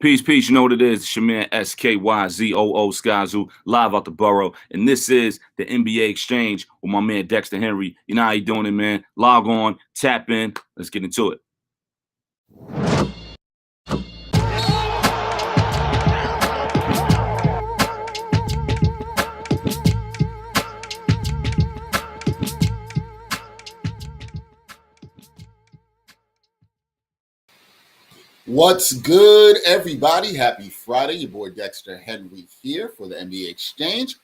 Peace, peace. You know what it is. It's your man SKYZOO Skyzoo, live out the borough. And this is the NBA Exchange with my man Dexter Henry. You know how you doing it, man. Log on, tap in. Let's get into it. What's good, everybody? Happy Friday. Your boy Dexter Henry here for the NBA Exchange.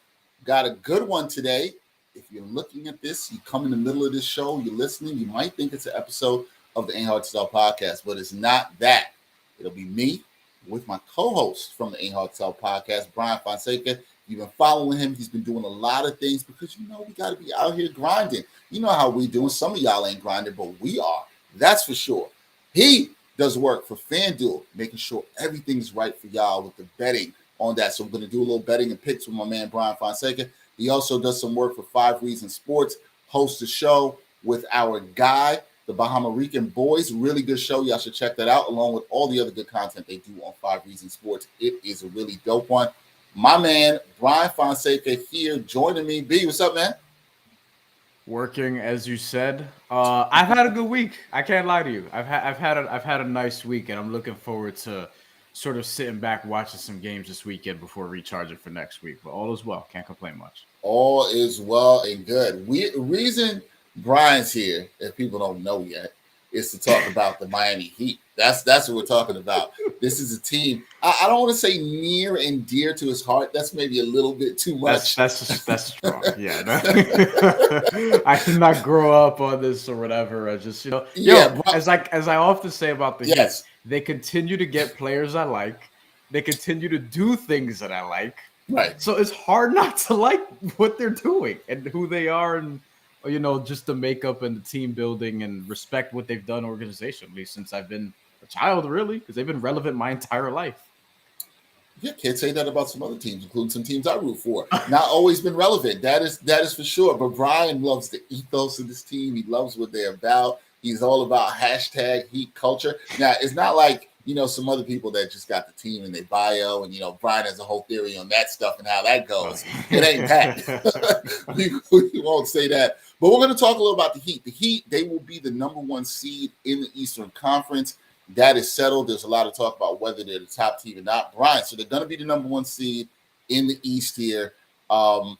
Got a good one today. If you're looking at this, you come in the middle of this show, you're listening, you might think it's an episode of the Ain't Hard to Sell podcast, but it's not that. It'll be me with my co-host from the Ain't Hard to Sell podcast, Bryan Fonseca. You've been following him. He's been doing a lot of things because, we got to be out here grinding. You know how we doing. Some of y'all ain't grinding, but we are. That's for sure. He does work for FanDuel, making sure everything's right for y'all with the betting on that. So we're going to do a little betting and picks with my man, Bryan Fonseca. He also does some work for 5 Reasons Sports, hosts a show with our guy, the Bahama Rican Boys. Really good show. Y'all should check that out, along with all the other good content they do on 5 Reasons Sports. It is a really dope one. My man, Bryan Fonseca here joining me. B, what's up, man? Working, as you said. I've had a good week. I can't lie to you. I've had a nice week, and I'm looking forward to sort of sitting back watching some games this weekend before recharging for next week. But all is well. Can't complain much. All is well and good. Reason Brian's here, if people don't know yet, is to talk about the Miami Heat. That's what we're talking about. This is a team. I don't want to say near and dear to his heart. That's maybe a little bit too much. That's strong. Yeah, I did not grow up on this or whatever. I just as I often say about the Heat, they continue to get players I like. They continue to do things that I like. Right. So it's hard not to like what they're doing and who they are, and just the makeup and the team building, and respect what they've done organizationally since I've been a child, really, because they've been relevant my entire life. Yeah, can't say that about some other teams, including some teams I root for. Not always been relevant. That is for sure. But Bryan loves the ethos of this team. He loves what they're about. He's all about hashtag HeatCulture. Now, it's not like, some other people that just got the team in their bio, and, Bryan has a whole theory on that stuff and how that goes. It ain't that. we won't say that. But we're going to talk a little about the Heat. The Heat, they will be the number 1 seed in the Eastern Conference. That is settled. There's a lot of talk about whether they're the top team or not. Bryan, so they're going to be the number 1 seed in the East here. I'm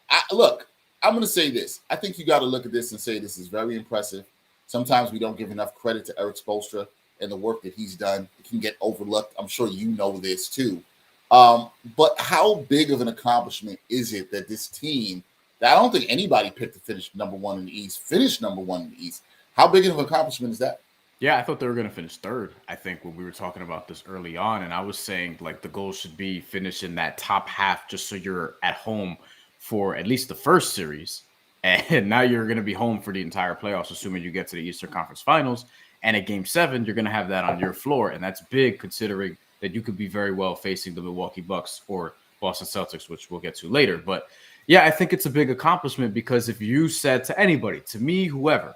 going to say this. I think you got to look at this and say this is very impressive. Sometimes we don't give enough credit to Erik Spoelstra and the work that he's done. It can get overlooked. I'm sure you know this too. But how big of an accomplishment is it that this team, that I don't think anybody picked to finish number 1 in the East, finished number 1 in the East? How big of an accomplishment is that? Yeah, I thought they were going to finish third, I think, when we were talking about this early on. And I was saying, the goal should be finish in that top half just so you're at home for at least the first series. And now you're going to be home for the entire playoffs, assuming you get to the Eastern Conference Finals. And at Game 7, you're going to have that on your floor. And that's big, considering that you could be very well facing the Milwaukee Bucks or Boston Celtics, which we'll get to later. But, yeah, I think it's a big accomplishment, because if you said to anybody, to me, whoever,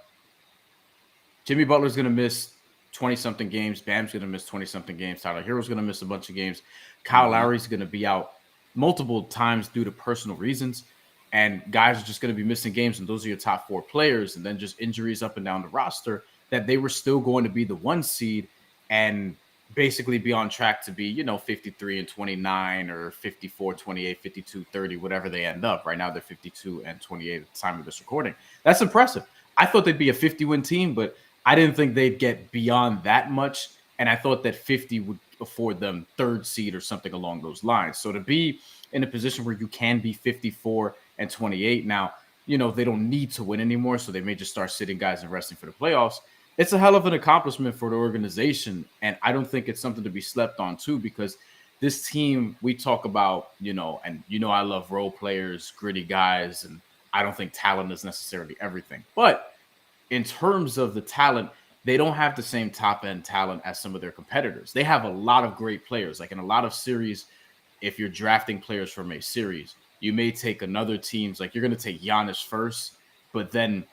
Jimmy Butler's going to miss 20-something games. Bam's going to miss 20-something games. Tyler Herro's going to miss a bunch of games. Kyle Lowry's going to be out multiple times due to personal reasons. And guys are just going to be missing games, and those are your top 4 players, and then just injuries up and down the roster, that they were still going to be the 1 seed and basically be on track to be, 53-29 or 54-28, 52-30, whatever they end up. Right now they're 52-28 at the time of this recording. That's impressive. I thought they'd be a 50-win team, but I didn't think they'd get beyond that much. And I thought that 50 would afford them 3rd seed or something along those lines. So to be in a position where you can be 54-28 now, they don't need to win anymore. So they may just start sitting guys and resting for the playoffs. It's a hell of an accomplishment for the organization. And I don't think it's something to be slept on too, because this team, we talk about, and I love role players, gritty guys, and I don't think talent is necessarily everything. But in terms of the talent, they don't have the same top-end talent as some of their competitors. They have a lot of great players. Like in a lot of series, if you're drafting players from a series, you may take another team's, like you're going to take Giannis first, but then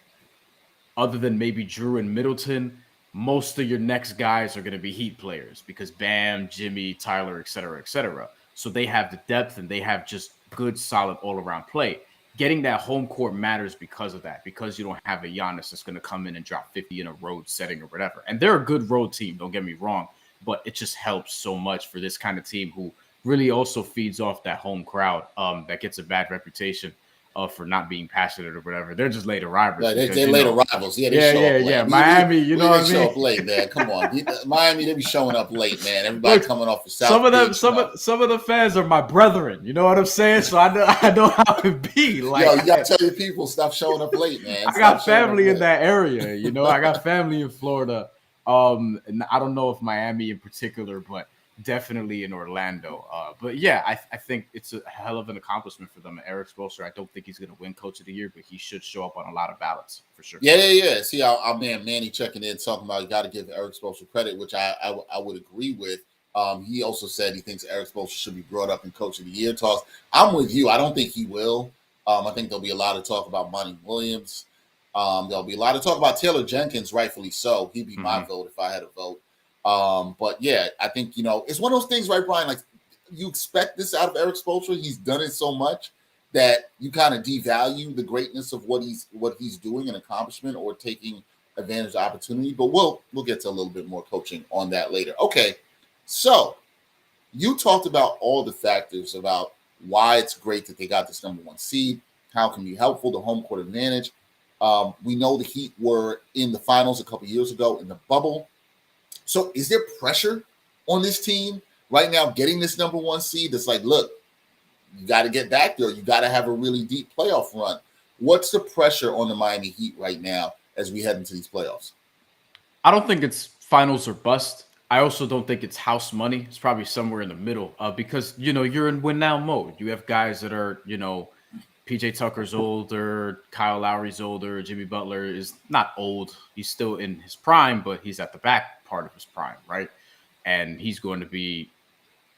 other than maybe Drew and Middleton, most of your next guys are going to be Heat players because Bam, Jimmy, Tyler, et cetera, et cetera. So they have the depth and they have just good, solid all-around play. Getting that home court matters because of that, because you don't have a Giannis that's going to come in and drop 50 in a road setting or whatever. And they're a good road team, don't get me wrong, but it just helps so much for this kind of team who really also feeds off that home crowd that gets a bad reputation for not being passionate or whatever. They're just later rivals. Yeah, because, they're later rivals. Yeah, they show up late. Yeah. Miami, you know what I mean? Show up late, man. Come on, Miami, they be showing up late, man. Everybody coming off the South. Some of the fans are my brethren. You know what I'm saying? So I know how it be. Like, yo, you gotta tell your people stop showing up late, man. I got family in that area. You know, I got family in Florida. And I don't know if Miami in particular, but definitely in Orlando. But yeah, I think it's a hell of an accomplishment for them. Eric Spoelstra, I don't think he's going to win Coach of the Year, but he should show up on a lot of ballots for sure. Yeah. See, our man Manny checking in, talking about you got to give Eric Spoelstra credit, which I would agree with. He also said he thinks Eric Spoelstra should be brought up in Coach of the Year talks. I'm with you. I don't think he will. I think there'll be a lot of talk about Monty Williams. There'll be a lot of talk about Taylor Jenkins, rightfully so. He'd be my vote if I had a vote. But yeah, I think, it's one of those things, right, Brian? Like, you expect this out of Eric Spoelstra. He's done it so much that you kind of devalue the greatness of what he's doing, an accomplishment, or taking advantage of opportunity. But we'll get to a little bit more coaching on that later. Okay, so you talked about all the factors about why it's great that they got this number 1 seed, how it can be helpful, the home court advantage. We know the Heat were in the finals a couple years ago in the bubble. So is there pressure on this team right now getting this number 1 seed? That's like, look, you got to get back there. You got to have a really deep playoff run. What's the pressure on the Miami Heat right now as we head into these playoffs? I don't think it's finals or bust. I also don't think it's house money. It's probably somewhere in the middle because, you're in win now mode. You have guys that are, PJ Tucker's older, Kyle Lowry's older, Jimmy Butler is not old. He's still in his prime, but he's at the back part of his prime, right? And he's going to be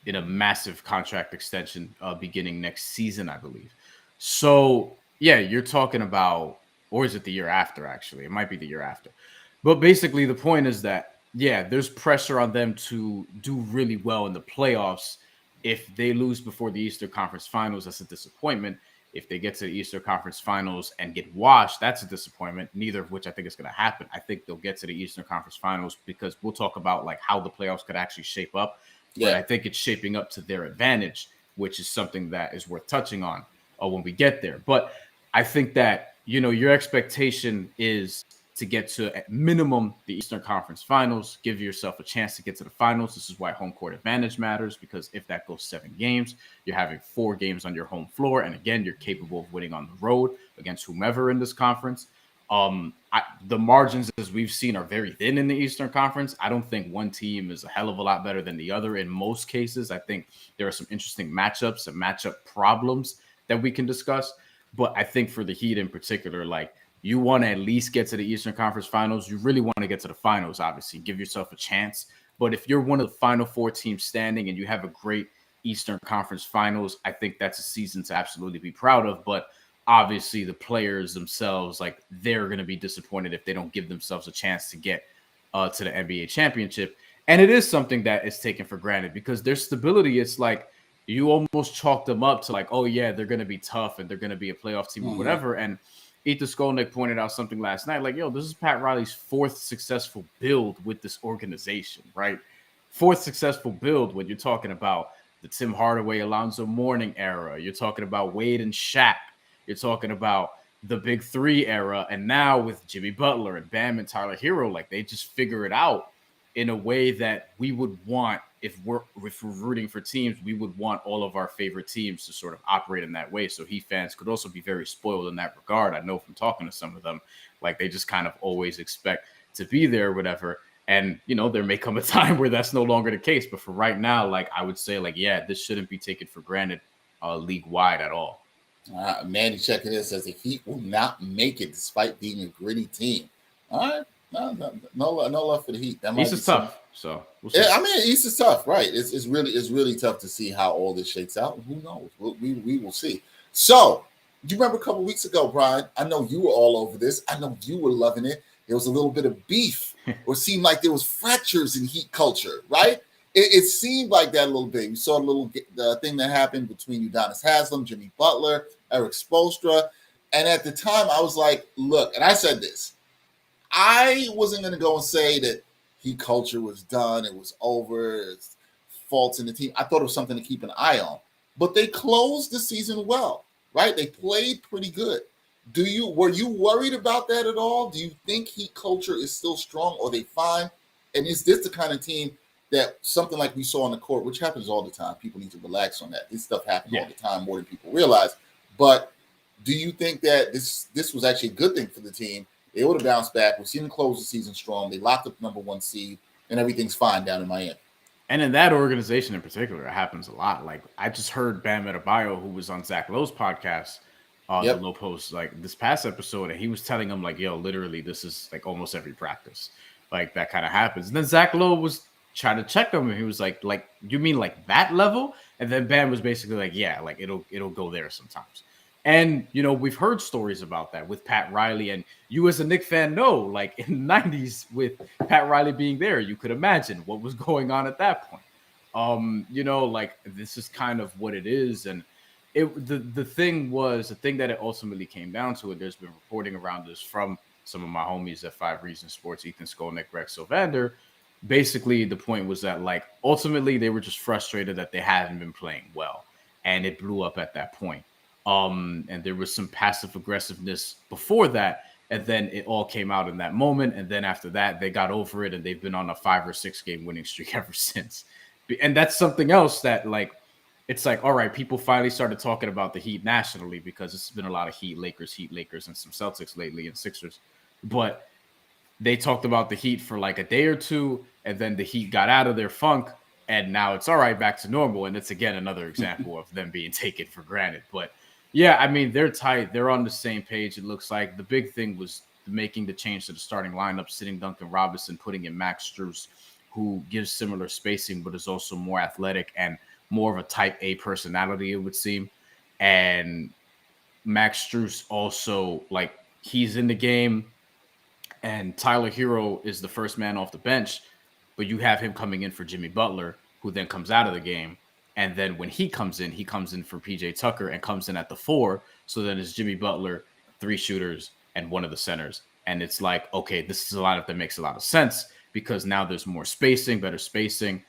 in a massive contract extension beginning next season, I believe. So, yeah, you're talking about, or is it the year after, actually? It might be the year after. But basically, the point is that, yeah, there's pressure on them to do really well in the playoffs. If they lose before the Eastern Conference Finals, that's a disappointment. If they get to the Eastern Conference Finals and get washed, that's a disappointment, neither of which I think is going to happen. I think they'll get to the Eastern Conference Finals because we'll talk about like how the playoffs could actually shape up. Yeah. But I think it's shaping up to their advantage, which is something that is worth touching on when we get there. But I think that, your expectation is to get to at minimum the Eastern Conference Finals, give yourself a chance to get to the finals. This is why home court advantage matters, because if that goes 7 games, you're having 4 games on your home floor. And again, you're capable of winning on the road against whomever in this conference. The margins, as we've seen, are very thin in the Eastern Conference. I don't think one team is a hell of a lot better than the other in most cases. I think there are some interesting matchups and matchup problems that we can discuss. But I think for the Heat in particular, like, you want to at least get to the Eastern Conference Finals. You really want to get to the finals, obviously. Give yourself a chance. But if you're one of the final 4 teams standing and you have a great Eastern Conference Finals, I think that's a season to absolutely be proud of. But obviously the players themselves, like, they're going to be disappointed if they don't give themselves a chance to get to the NBA championship. And it is something that is taken for granted because their stability, it's like you almost chalk them up to like, oh, yeah, they're going to be tough and they're going to be a playoff team or whatever. And Ethan Skolnick pointed out something last night, like, this is Pat Riley's 4th successful build with this organization, right? 4th successful build when you're talking about the Tim Hardaway, Alonzo Mourning era. You're talking about Wade and Shaq. You're talking about the Big 3 era. And now with Jimmy Butler and Bam and Tyler Herro, like, they just figure it out in a way that we would want. If we're rooting for teams, we would want all of our favorite teams to sort of operate in that way. So Heat fans could also be very spoiled in that regard. I know from talking to some of them, like, they just kind of always expect to be there or whatever. And, there may come a time where that's no longer the case. But for right now, like, I would say, like, yeah, this shouldn't be taken for granted league-wide at all. Manny checking in says the Heat will not make it despite being a gritty team. All right. No love for the Heat. East is tough. So we'll see. I mean, East is tough, right? It's really tough to see how all this shakes out. Who knows? We will see. So, do you remember a couple weeks ago, Brian? I know you were all over this. I know you were loving it. there was a little bit of beef, or seemed like there was fractures in Heat culture, right? It seemed like that a little bit. We saw a little thing that happened between Udonis Haslem, Jimmy Butler, Eric Spoelstra. And at the time, I was like, look, and I said this, I wasn't going to go and say that Heat culture was done, it was over, it's faults in the team. I thought it was something to keep an eye on. But they closed the season well, right? They played pretty good. Were you worried about that at all? Do you think Heat culture is still strong, or they fine? And is this the kind of team that something like we saw on the court, which happens all the time? People need to relax on that. This stuff happens all the time, more than people realize. But do you think that this was actually a good thing for the team? They would have bounced back. We've seen them close the season strong. They locked up number 1 seed, and everything's fine down in Miami. And in that organization in particular, it happens a lot. Like, I just heard Bam Adebayo, who was on Zach Lowe's podcast, the Low Post, like this past episode, and he was telling him, like, yo, literally, this is like almost every practice. Like, that kind of happens. And then Zach Lowe was trying to check him, and he was like, you mean like that level? And then Bam was basically like, yeah, like it'll go there sometimes. And, you know, we've heard stories about that with Pat Riley, and you as a Knicks fan know, like in the 90s with Pat Riley being there, you could imagine what was going on at that point. You know, like this is kind of what it is. And the thing that it ultimately came down to, and there's been reporting around this from some of my homies at 5 Reasons Sports, Ethan Skolnick, Rex Sylvander. Basically, the point was that, like, ultimately they were just frustrated that they hadn't been playing well, and it blew up at that point. And there was some passive aggressiveness before that, and then it all came out in that moment. And then after that, they got over it, and they've been on a 5 or 6 game winning streak ever since. And that's something else that, like, it's like, all right, people finally started talking about the Heat nationally, because it's been a lot of Heat, Lakers, and some Celtics lately, and Sixers. But they talked about the Heat for like a day or two, and then the Heat got out of their funk, and now it's all right, back to normal. And it's, again, another example of them being taken for granted. But yeah, I mean, they're tight. They're on the same page, it looks like. The big thing was making the change to the starting lineup, sitting Duncan Robinson, putting in Max Strus, who gives similar spacing, but is also more athletic and more of a type A personality, it would seem. And Max Strus also, like, he's in the game, and Tyler Herro is the first man off the bench, but you have him coming in for Jimmy Butler, who then comes out of the game. And then when he comes in for PJ Tucker and comes in at the 4. So then it's Jimmy Butler, 3 shooters, and one of the centers. And it's like, okay, this is a lineup that makes a lot of sense, because now there's more spacing, better spacing.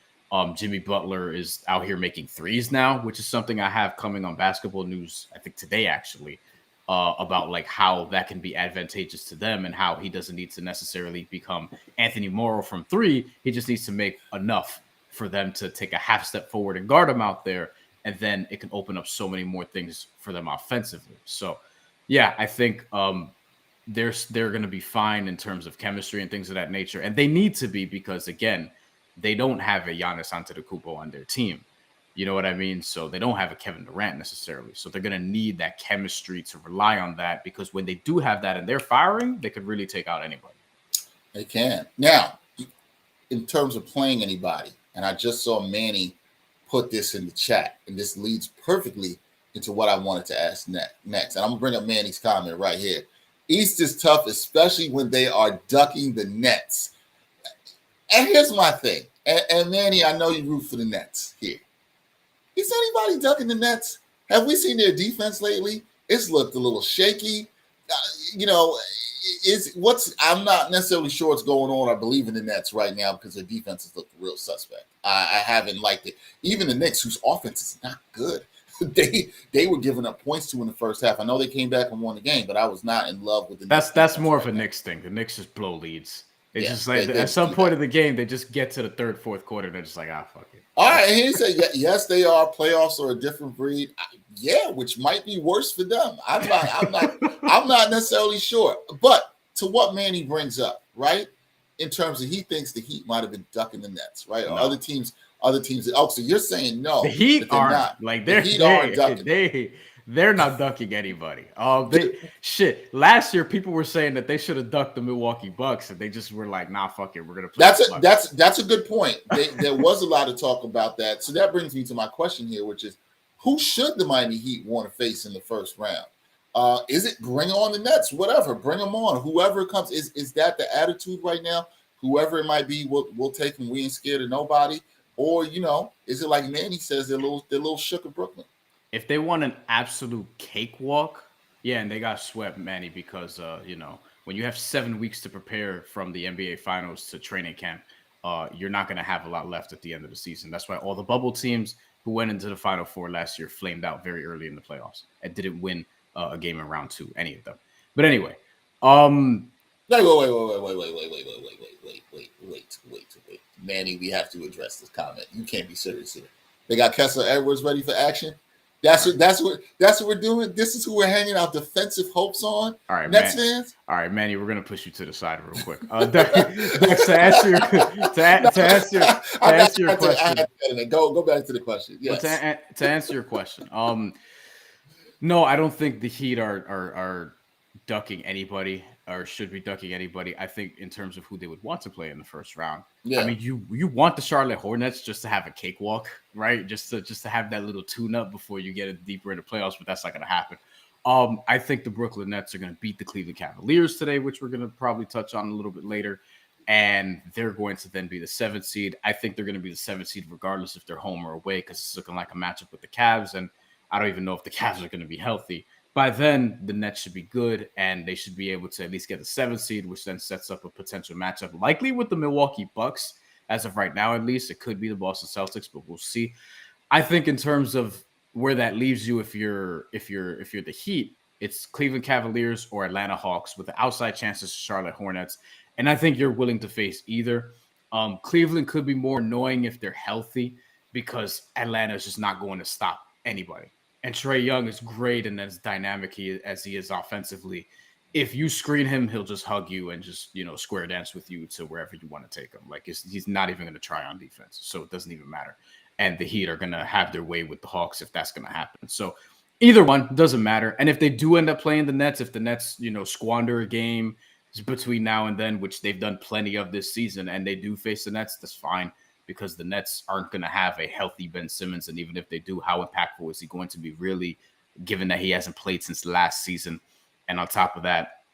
Jimmy Butler is out here making threes now, which is something I have coming on Basketball News, I think today actually, about like how that can be advantageous to them, and how he doesn't need to necessarily become Anthony Morrow from 3. He just needs to make enough for them to take a half step forward and guard him out there. And then it can open up so many more things for them offensively. So yeah, I think they're going to be fine in terms of chemistry and things of that nature. And they need to be, because again, they don't have a Giannis Antetokounmpo on their team. You know what I mean? So they don't have a Kevin Durant necessarily. So they're going to need that chemistry to rely on that, because when they do have that and they're firing, they could really take out anybody. They can. Now, in terms of playing anybody, and I just saw Manny put this in the chat, and this leads perfectly into what I wanted to ask next. And I'm going to bring up Manny's comment right here. East is tough, especially when they are ducking the Nets. And here's my thing. And Manny, I know you root for the Nets here. Is anybody ducking the Nets? Have we seen their defense lately? It's looked a little shaky. I'm not necessarily sure what's going on. I believe in the Nets right now, because their defense has looked real suspect. I haven't liked it. Even the Knicks, whose offense is not good, they were giving up points to in the first half. I know they came back and won the game, but I was not in love with the Knicks. That's more of a Knicks thing. The Knicks just blow leads. It's just like at some point of the game, they just get to the third, fourth quarter, and they're just like, fuck it. All right, and he said, yes, they are. Playoffs are a different breed. Yeah, which might be worse for them. I'm not necessarily sure. But to what Manny brings up, right? In terms of, he thinks the Heat might have been ducking the Nets, right? Or other teams. So you're saying no. The Heat aren't not. Like the Heat aren't ducking. They're not ducking anybody. Last year people were saying that they should have ducked the Milwaukee Bucks, and they just were like, nah, fuck it, we're gonna play. That's a good point. There was a lot of talk about that. So that brings me to my question here, which is, who should the Miami Heat want to face in the first round? Is it bring on the Nets? Whatever, bring them on. Whoever comes, is that the attitude right now? Whoever it might be, we'll take them. We ain't scared of nobody. Or is it like Manny says, they're little shook of Brooklyn? If they want an absolute cakewalk, yeah, and they got swept, Manny, because when you have 7 weeks to prepare from the NBA Finals to training camp, you're not going to have a lot left at the end of the season. That's why all the bubble teams who went into the Final Four last year flamed out very early in the playoffs and didn't win a game in round 2, any of them. But anyway, wait. Manny, we have to address this comment. You can't be serious here. They got Kessler Edwards ready for action. That's what we're doing. This is who we're hanging our defensive hopes on. All right, Nets fans. All right, Manny, we're gonna push you to the side real quick. Dex, to answer your question. Go back to the question. Yes. To answer your question, no, I don't think the Heat are ducking anybody or should be ducking anybody. I think in terms of who they would want to play in the first round. Yeah. I mean, you want the Charlotte Hornets just to have a cakewalk, right? Just to have that little tune-up before you get it deeper into playoffs, but that's not going to happen. I think the Brooklyn Nets are going to beat the Cleveland Cavaliers today, which we're going to probably touch on a little bit later, and they're going to then be the 7th seed. I think they're going to be the 7th seed regardless if they're home or away because it's looking like a matchup with the Cavs, and I don't even know if the Cavs are going to be healthy. By then, the Nets should be good, and they should be able to at least get the 7th seed, which then sets up a potential matchup, likely with the Milwaukee Bucks. As of right now, at least, it could be the Boston Celtics, but we'll see. I think in terms of where that leaves you, if you're the Heat, it's Cleveland Cavaliers or Atlanta Hawks with the outside chances to Charlotte Hornets, and I think you're willing to face either. Cleveland could be more annoying if they're healthy because Atlanta is just not going to stop anybody. And Trae Young is great and as dynamic as he is offensively. If you screen him, he'll just hug you and just, square dance with you to wherever you want to take him. Like he's not even going to try on defense. So it doesn't even matter. And the Heat are going to have their way with the Hawks if that's going to happen. So either one doesn't matter. And if they do end up playing the Nets, if the Nets, squander a game between now and then, which they've done plenty of this season, and they do face the Nets, that's fine. Because the Nets aren't going to have a healthy Ben Simmons. And even if they do, how impactful is he going to be really, given that he hasn't played since last season? And on top of that,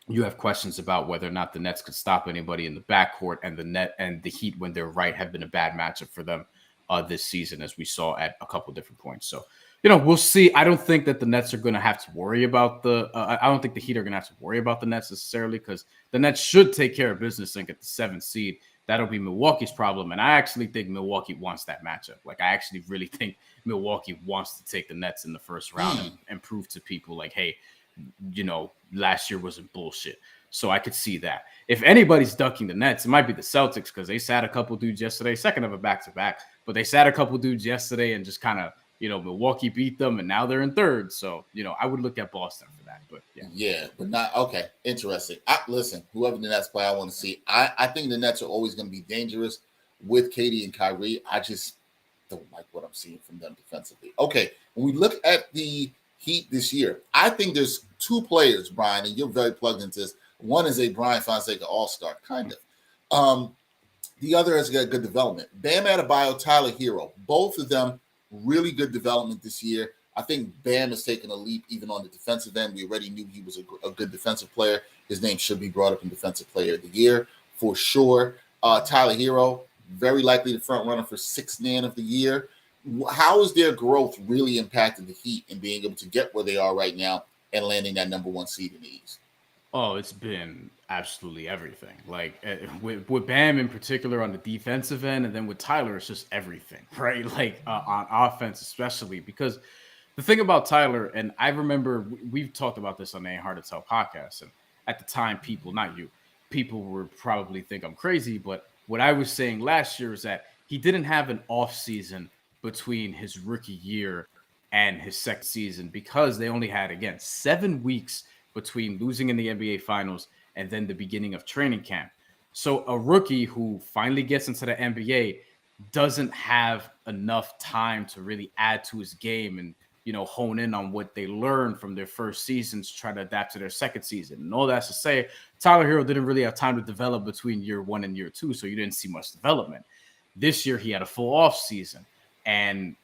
you have questions about whether or not the Nets could stop anybody in the backcourt, and the Heat, when they're right, have been a bad matchup for them this season, as we saw at a couple different points. So, we'll see. I don't think that the Nets are going to have to worry about I don't think the Heat are going to have to worry about the Nets necessarily because the Nets should take care of business and get the 7th seed. That'll be Milwaukee's problem. And I actually think Milwaukee wants that matchup. Like, I actually really think Milwaukee wants to take the Nets in the first round and prove to people like, hey, last year wasn't bullshit. So I could see that. If anybody's ducking the Nets, it might be the Celtics because they sat a couple dudes yesterday, second of a back-to-back. But they sat a couple dudes yesterday and just kind of, Milwaukee beat them, and now they're in 3rd. So, I would look at Boston for that. But yeah, but not okay. Interesting. Listen, whoever the Nets play, I want to see. I think the Nets are always going to be dangerous with KD and Kyrie. I just don't like what I'm seeing from them defensively. Okay, when we look at the Heat this year, I think there's 2 players, Brian, and you're very plugged into this. One is a Bryan Fonseca all-star, kind of. The other has got good development. Bam Adebayo, Tyler Herro, both of them really good development this year. I think Bam has taken a leap even on the defensive end. We already knew he was a good defensive player. His name should be brought up in Defensive Player of the Year for sure. Tyler Herro, very likely the front runner for 6th Man of the Year. How is their growth really impacting the Heat and being able to get where they are right now and landing that number 1 seed in the East? Oh, it's been absolutely everything. Like with Bam in particular on the defensive end, and then with Tyler, it's just everything, right? Like on offense, especially because the thing about Tyler, and I remember we've talked about this on the Ain't Hard to Tell podcast, and at the time, people would probably think I'm crazy, but what I was saying last year is that he didn't have an off season between his rookie year and his 2nd season because they only had, again, 7 weeks between losing in the NBA Finals and then the beginning of training camp. So a rookie who finally gets into the NBA doesn't have enough time to really add to his game and, hone in on what they learned from their first season to try to adapt to their 2nd season. And all that's to say, Tyler Herro didn't really have time to develop between year 1 and year 2, so you didn't see much development. This year, he had a full off season. and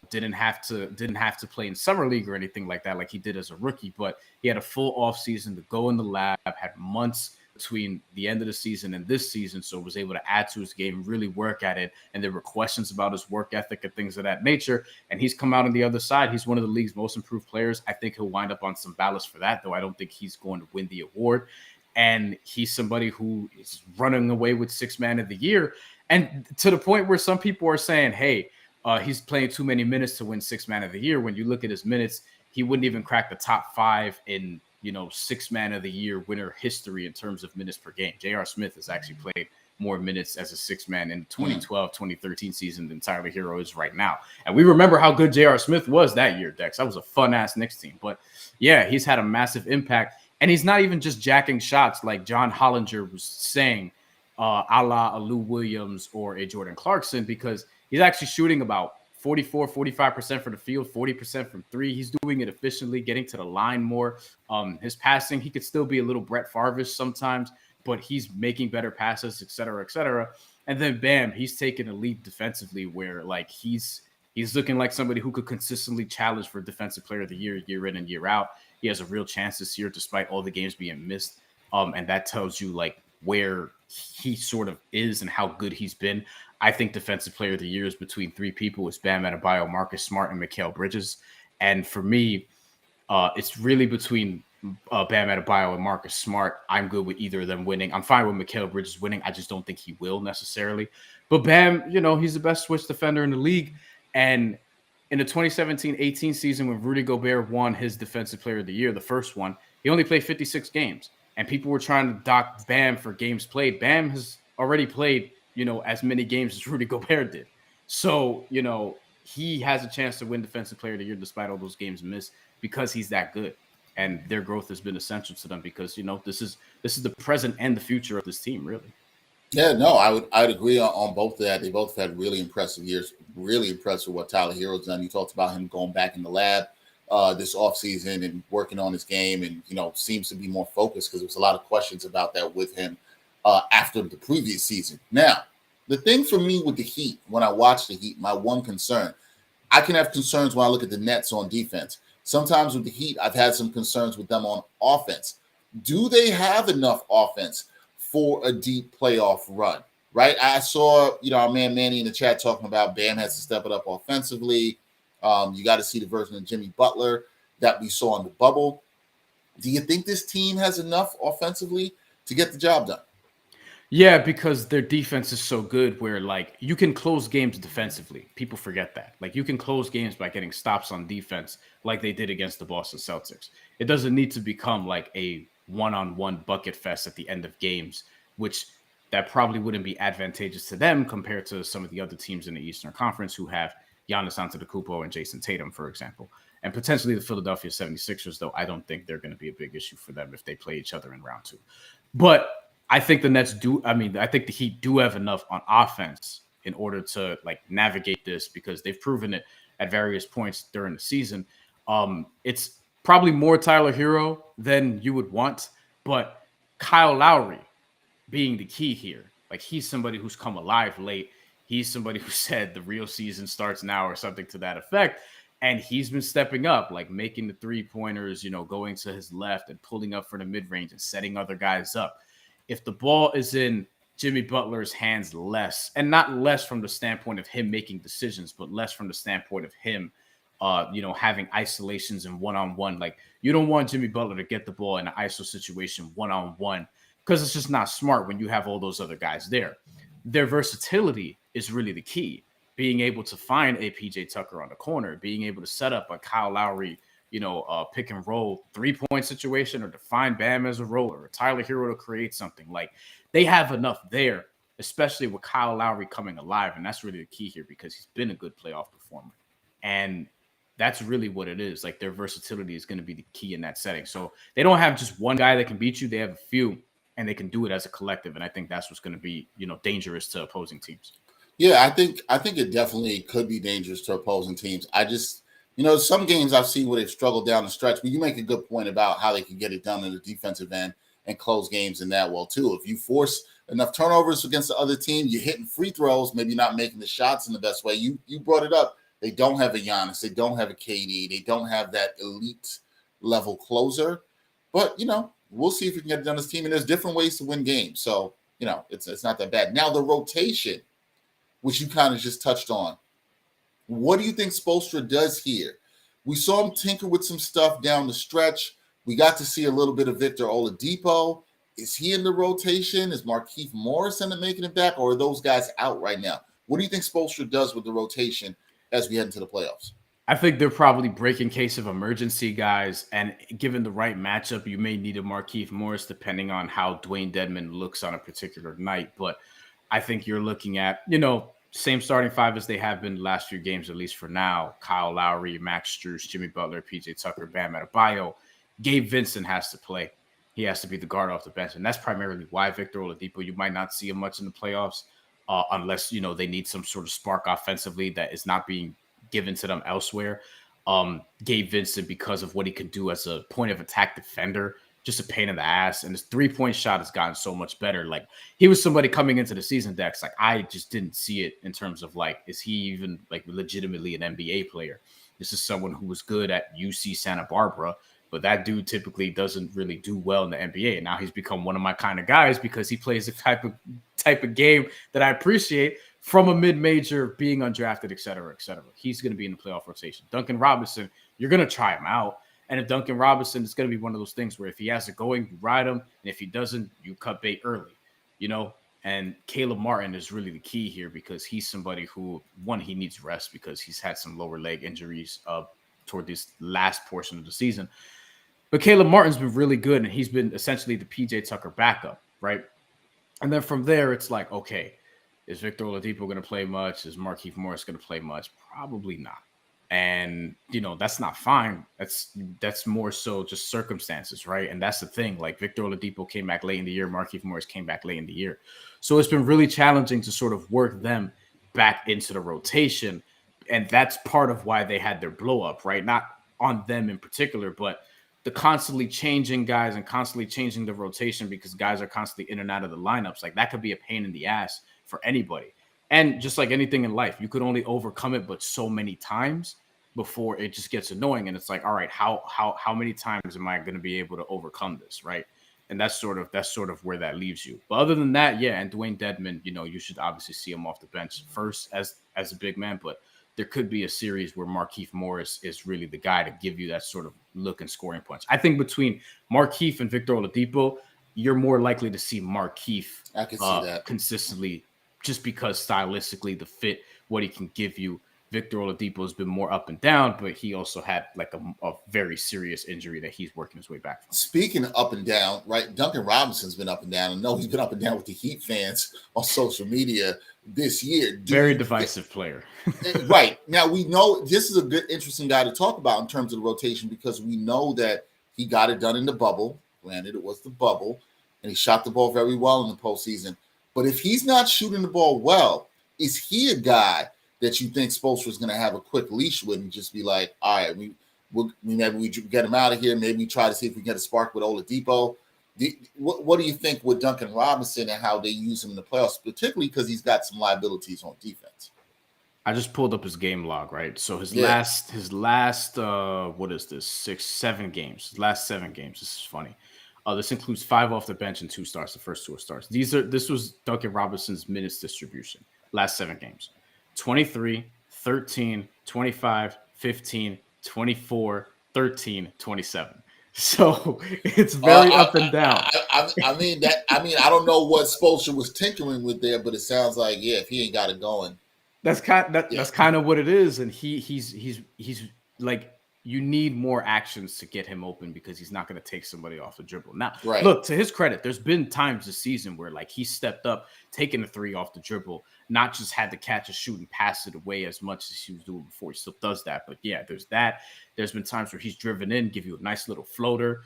didn't have to play in summer league or anything like that like he did as a rookie, but he had a full off season to go in the lab, had months between the end of the season and this season, so was able to add to his game, really work at it. And there were questions about his work ethic and things of that nature, and he's come out on the other side. He's one of the league's most improved players. I think he'll wind up on some ballast for that, though I don't think he's going to win the award. And he's somebody who is running away with sixth man of the year, and to the point where some people are saying, hey, he's playing too many minutes to win sixth man of the year. When you look at his minutes, he wouldn't even crack the top 5 in sixth man of the year winner history in terms of minutes per game. J.R. Smith has actually played more minutes as a sixth man in 2012-2013 season than Tyler Herro is right now. And we remember how good J.R. Smith was that year, Dex. That was a fun-ass Knicks team. But, yeah, he's had a massive impact. And he's not even just jacking shots like John Hollinger was saying, a la a Lou Williams or a Jordan Clarkson, because he's actually shooting about 45% for the field, 40% from 3. He's doing it efficiently, getting to the line more. His passing, he could still be a little Brett Favre-ish sometimes, but he's making better passes, et cetera, et cetera. And then, bam, he's taking a leap defensively where, like, he's looking like somebody who could consistently challenge for Defensive Player of the Year, year in and year out. He has a real chance this year despite all the games being missed. And that tells you, like, where he sort of is and how good he's been. I think Defensive Player of the Year is between 3 people. It's Bam Adebayo, Marcus Smart, and Mikal Bridges. And for me, it's really between Bam Adebayo and Marcus Smart. I'm good with either of them winning. I'm fine with Mikal Bridges winning. I just don't think he will necessarily. But Bam, he's the best switch defender in the league. And in the 2017-18 season when Rudy Gobert won his Defensive Player of the Year, the first one, he only played 56 games. And people were trying to dock Bam for games played. Bam has already played, as many games as Rudy Gobert did. So, he has a chance to win Defensive Player of the Year despite all those games missed because he's that good. And their growth has been essential to them because, this is the present and the future of this team, really. Yeah, no, I'd agree on both of that. They both had really impressive years. Really impressed with what Tyler Herro's done. You talked about him going back in the lab this offseason and working on his game, and seems to be more focused because there was a lot of questions about that with him after the previous season. Now, the thing for me with the Heat, when I watch the Heat, my one concern, I can have concerns when I look at the Nets on defense. Sometimes with the Heat, I've had some concerns with them on offense. Do they have enough offense for a deep playoff run? Right? I saw, our man Manny in the chat talking about Bam has to step it up offensively. You got to see the version of Jimmy Butler that we saw in the bubble. Do you think this team has enough offensively to get the job done? Yeah, because their defense is so good where, like, you can close games defensively. People forget that. Like, you can close games by getting stops on defense like they did against the Boston Celtics. It doesn't need to become like a one-on-one bucket fest at the end of games, which that probably wouldn't be advantageous to them compared to some of the other teams in the Eastern Conference who have Giannis Antetokounmpo and Jason Tatum, for example. And potentially the Philadelphia 76ers, though, I don't think they're going to be a big issue for them if they play each other in round 2. But I think the Nets I think the Heat do have enough on offense in order to, like, navigate this because they've proven it at various points during the season. It's probably more Tyler Herro than you would want, but Kyle Lowry being the key here. Like, he's somebody who's come alive late. He's somebody who said the real season starts now or something to that effect. And he's been stepping up, like making the 3-pointers, going to his left and pulling up for the mid-range and setting other guys up. If the ball is in Jimmy Butler's hands less, and not less from the standpoint of him making decisions, but less from the standpoint of him, having isolations and one-on-one. Like, you don't want Jimmy Butler to get the ball in an ISO situation one-on-one because it's just not smart when you have all those other guys there. Their versatility is really the key. Being able to find a PJ Tucker on the corner, being able to set up a Kyle Lowry, pick and roll 3-point situation, or to find Bam as a roller, or Tyler Herro to create something. Like, they have enough there, especially with Kyle Lowry coming alive. And that's really the key here because he's been a good playoff performer. And that's really what it is. Like, their versatility is going to be the key in that setting. So they don't have just one guy that can beat you. They have a few, and they can do it as a collective. And I think that's what's going to be, dangerous to opposing teams. Yeah, I think it definitely could be dangerous to opposing teams. I just, some games I've seen where they've struggled down the stretch, but you make a good point about how they can get it done in the defensive end and close games in that well too. If you force enough turnovers against the other team. You're hitting free throws, maybe not making the shots in the best way. You brought it up. They don't have a Giannis. They don't have a KD. They don't have that elite level closer. But, we'll see if we can get it done as a team. And there's different ways to win games. So, it's not that bad. Now, the rotation, which you kind of just touched on. What do you think Spoelstra does here? We saw him tinker with some stuff down the stretch. We got to see a little bit of Victor Oladipo. Is he in the rotation? Is Markieff Morris making it back? Or are those guys out right now? What do you think Spoelstra does with the rotation as we head into the playoffs? I think they're probably breaking case of emergency guys. And given the right matchup, you may need a Markieff Morris depending on how Dwayne Dedmon looks on a particular night. But I think you're looking at, same starting five as they have been the last few games, at least for now. Kyle Lowry, Max Strus, Jimmy Butler, PJ Tucker, Bam Adebayo. Gabe Vincent has to play. He has to be the guard off the bench. And that's primarily why Victor Oladipo, you might not see him much in the playoffs unless, they need some sort of spark offensively that is not being given to them elsewhere. Gabe Vincent, because of what he can do as a point of attack defender, just a pain in the ass. And his 3-point shot has gotten so much better. Like, he was somebody coming into the season, Dex. Like, I just didn't see it in terms of, like, is he even, like, legitimately an NBA player? This is someone who was good at UC Santa Barbara, but that dude typically doesn't really do well in the NBA. And now he's become one of my kind of guys because he plays the type of game that I appreciate from a mid-major, being undrafted, et cetera, et cetera. He's going to be in the playoff rotation. Duncan Robinson, you're going to try him out. And if Duncan Robinson is going to be one of those things where if he has it going, you ride him. And if he doesn't, you cut bait early, And Caleb Martin is really the key here because he's somebody who, one, he needs rest because he's had some lower leg injuries toward this last portion of the season. But Caleb Martin's been really good, and he's been essentially the PJ Tucker backup, right? And then from there, it's like, okay, is Victor Oladipo going to play much? Is Markieff Morris going to play much? Probably not. And, that's not fine. That's more so just circumstances, right? And that's the thing. Like, Victor Oladipo came back late in the year. Markieff Morris came back late in the year. So it's been really challenging to sort of work them back into the rotation. And that's part of why they had their blow up, right? Not on them in particular, but the constantly changing guys and constantly changing the rotation because guys are constantly in and out of the lineups. Like, that could be a pain in the ass for anybody. And just like anything in life, you could only overcome it but so many times before it just gets annoying. And it's like, all right, how many times am I going to be able to overcome this, right? And that's sort of where that leaves you. But other than that, yeah, and Dwayne Dedmon, you should obviously see him off the bench first as a big man, but there could be a series where Markieff Morris is really the guy to give you that sort of look and scoring punch. I think between Markieff and Victor Oladipo, you're more likely to see Markieff I can see that consistently just because stylistically the fit, what he can give you. Victor Oladipo has been more up and down, but he also had like a very serious injury that he's working his way back from. Speaking of up and down, right? Duncan Robinson's been up and down. I know he's been up and down with the Heat fans on social media this year. Very divisive player. Right. Now, we know this is a good, interesting guy to talk about in terms of the rotation because we know that he got it done in the bubble. Granted, it was the bubble, and he shot the ball very well in the postseason. But if he's not shooting the ball well, is he a guy that you think Spoelstra is going to have a quick leash with and just be like, all right, maybe we get him out of here. Maybe we try to see if we can get a spark with Oladipo. What do you think with Duncan Robinson and how they use him in the playoffs, particularly because he's got some liabilities on defense? I just pulled up his game log, right? So his last, what is this? 7 games. His last 7 games. This is funny. This includes 5 off the bench and 2 starts. The first 2 are starts. This was Duncan Robinson's minutes distribution. Last 7 games. 23, 13, 25, 15, 24, 13, 27. So it's very up and down. I I don't know what Spoelstra was tinkering with there, but it sounds like, if he ain't got it going. That's kind of what it is. And he's like, you need more actions to get him open because he's not going to take somebody off the dribble. Now, Look, to his credit, there's been times this season where like he stepped up, taking a 3 off the dribble, not just had to catch a shoot and pass it away as much as he was doing before. He still does that. But yeah, there's that. There's been times where he's driven in, give you a nice little floater,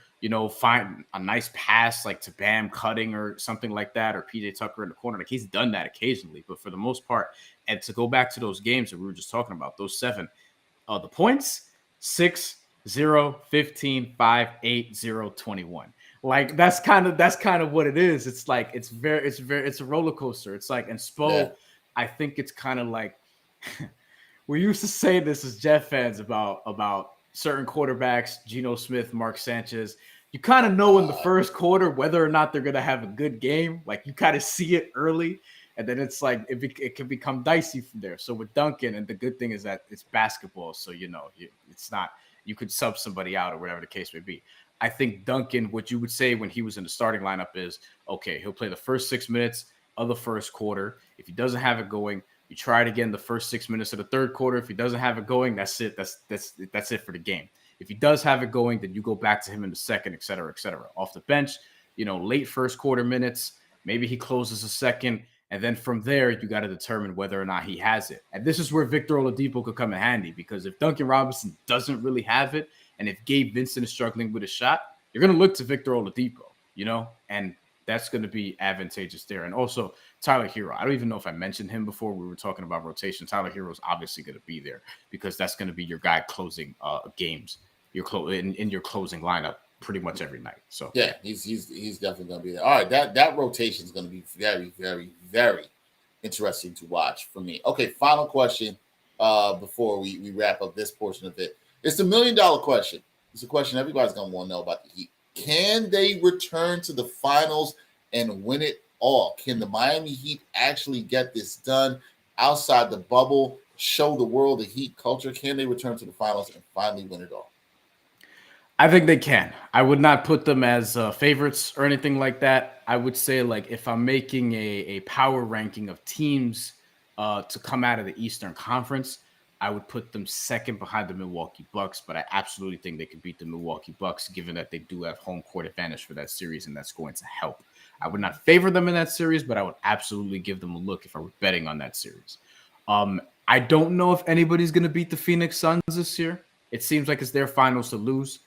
find a nice pass like to Bam cutting or something like that, or PJ Tucker in the corner. Like he's done that occasionally, but for the most part, and to go back to those games that we were just talking about, those 7, the points, 6, 0, 15, 5, 8, 0, 21. Like that's kind of what it is. It's like it's a roller coaster. It's like, and Spo, I think it's kind of like we used to say this as Jet fans about certain quarterbacks, Geno Smith, Mark Sanchez. You kind of know in the first quarter whether or not they're gonna have a good game. Like you kind of see it early, and then it's like it can become dicey from there. So with Duncan, and the good thing is that it's basketball, so it's not, you could sub somebody out or whatever the case may be. I think Duncan, what you would say when he was in the starting lineup is, okay, he'll play the first 6 minutes of the first quarter. If he doesn't have it going, you try it again the first 6 minutes of the third quarter. If he doesn't have it going, that's it. That's it for the game. If he does have it going, then you go back to him in the second, et cetera, et cetera. Off the bench, late first quarter minutes, maybe he closes a second. And then from there, you got to determine whether or not he has it. And this is where Victor Oladipo could come in handy, because if Duncan Robinson doesn't really have it, and if Gabe Vincent is struggling with a shot, you're going to look to Victor Oladipo, and that's going to be advantageous there. And also Tyler Herro. I don't even know if I mentioned him before. We were talking about rotation. Tyler Herro is obviously going to be there because that's going to be your guy closing games. In your closing lineup pretty much every night. So yeah, he's definitely going to be there. All right, that rotation is going to be very, very, very interesting to watch for me. Okay, final question before we wrap up this portion of it. It's the $1 million question. It's a question everybody's going to want to know about the Heat. Can they return to the finals and win it all? Can the Miami Heat actually get this done outside the bubble, show the world the Heat culture? Can they return to the finals and finally win it all? I think they can. I would not put them as favorites or anything like that. I would say, like, if I'm making a power ranking of teams to come out of the Eastern Conference, I would put them second behind the Milwaukee Bucks, but I absolutely think they could beat the Milwaukee Bucks, given that they do have home court advantage for that series, and that's going to help. I would not favor them in that series, but I would absolutely give them a look if I were betting on that series. I don't know if anybody's going to beat the Phoenix Suns this year. It seems like it's their finals to lose.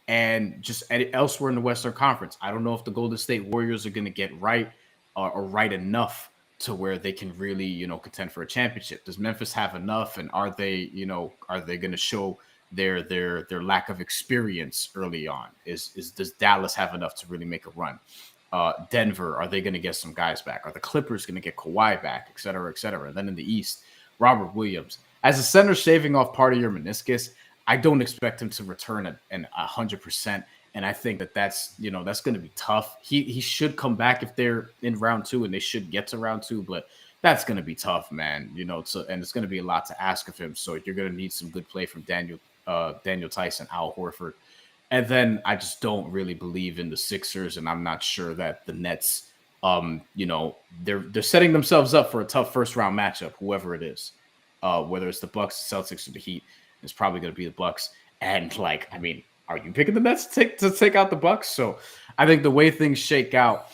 And just elsewhere in the Western Conference, I don't know if the Golden State Warriors are going to get right or right enough to where they can really, contend for a championship. Does Memphis have enough? And are they going to show their lack of experience early on? Does Dallas have enough to really make a run? Denver, are they going to get some guys back? Are the Clippers going to get Kawhi back, et cetera, et cetera? And then in the East, Robert Williams. As a center shaving off part of your meniscus, I don't expect him to return at 100%. And I think that's going to be tough. He should come back if they're in round 2, and they should get to round 2, but that's going to be tough, man. And it's going to be a lot to ask of him. So you're going to need some good play from Daniel Tyson, Al Horford. And then I just don't really believe in the Sixers, and I'm not sure that the Nets, they're setting themselves up for a tough first round matchup, whoever it is, whether it's the Bucks, the Celtics, or the Heat. It's probably going to be the Bucks. And are you picking the Nets to take out the Bucks? So I think the way things shake out,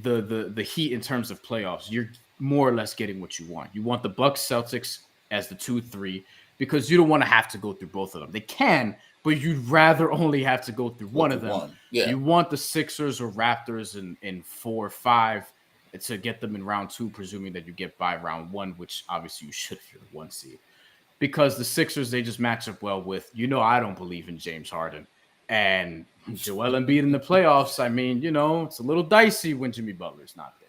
the Heat in terms of playoffs, you're more or less getting what you want. You want the Bucks, Celtics as the 2-3 because you don't want to have to go through both of them. They can, but you'd rather only have to go through one of them. Yeah. You want the Sixers or Raptors in 4 or 5 to get them in round 2, presuming that you get by round 1, which obviously you should if you're the 1 seed. Because the Sixers, they just match up well with, I don't believe in James Harden. And Joel Embiid in the playoffs, it's a little dicey when Jimmy Butler's not there.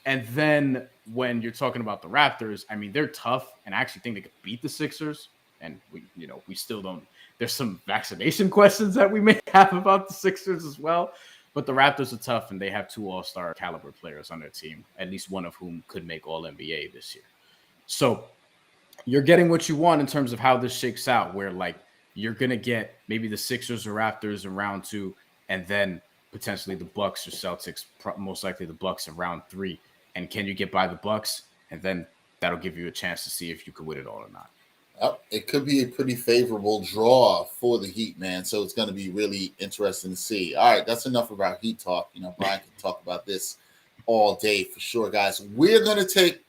And then when you're talking about the Raptors, they're tough, and I actually think they could beat the Sixers. And we still don't. There's some vaccination questions that we may have about the Sixers as well. But the Raptors are tough, and they have 2 all-star caliber players on their team, at least one of whom could make All-NBA this year. So you're getting what you want in terms of how this shakes out, where you're going to get maybe the Sixers or Raptors in round 2, and then potentially the Bucks or Celtics, most likely the Bucks in round 3. And can you get by the Bucks? And then that'll give you a chance to see if you could win it all or not. It could be a pretty favorable draw for the Heat, man. So it's going to be really interesting to see. All right, that's enough about Heat talk. Bryan can talk about this all day for sure, guys. We're going to take a